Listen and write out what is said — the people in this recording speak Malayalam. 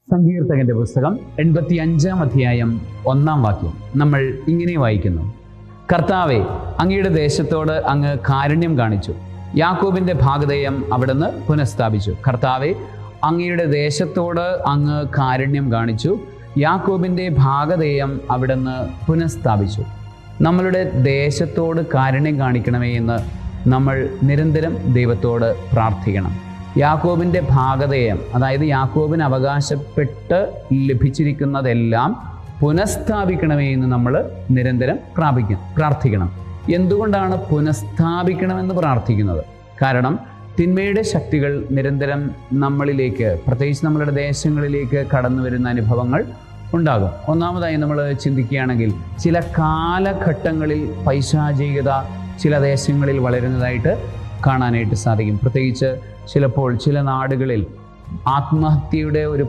സങ്കീർത്തകന്റെ പുസ്തകം 85-ാം അധ്യായം 1-ാം വാക്യം നമ്മൾ ഇങ്ങനെ വായിക്കുന്നു: കർത്താവേ, അങ്ങയുടെ ദേശത്തോട് അങ്ങ് കാരുണ്യം കാണിച്ചു, യാക്കോബിന്റെ ഭാഗധേയം അവിടുന്ന് പുനഃസ്ഥാപിച്ചു. കർത്താവേ, അങ്ങയുടെ ദേശത്തോട് അങ്ങ് കാരുണ്യം കാണിച്ചു, യാക്കോബിന്റെ ഭാഗധേയം അവിടുന്ന് പുനഃസ്ഥാപിച്ചു. നമ്മളുടെ ദേശത്തോട് കാരുണ്യം കാണിക്കണമേ എന്ന് നമ്മൾ നിരന്തരം ദൈവത്തോട് പ്രാർത്ഥിക്കണം. യാക്കോബിൻ്റെ ഭാഗധേയം, അതായത് യാക്കോബിന് അവകാശപ്പെട്ട് ലഭിച്ചിരിക്കുന്നതെല്ലാം പുനഃസ്ഥാപിക്കണമേ എന്ന് നമ്മൾ നിരന്തരം പ്രാർത്ഥിക്കണം. എന്തുകൊണ്ടാണ് പുനഃസ്ഥാപിക്കണമെന്ന് പ്രാർത്ഥിക്കുന്നത്? കാരണം തിന്മയുടെ ശക്തികൾ നിരന്തരം നമ്മളിലേക്ക്, പ്രത്യേകിച്ച് നമ്മളുടെ ദേശങ്ങളിലേക്ക് കടന്നു വരുന്ന അനുഭവങ്ങൾ ഉണ്ടാകും. ഒന്നാമതായി നമ്മൾ ചിന്തിക്കുകയാണെങ്കിൽ, ചില കാലഘട്ടങ്ങളിൽ പൈശാചികത ചില ദേശങ്ങളിൽ വളരുന്നതായിട്ട് കാണാനായിട്ട് സാധിക്കും. പ്രത്യേകിച്ച് ചിലപ്പോൾ ചില നാടുകളിൽ ആത്മഹത്യയുടെ ഒരു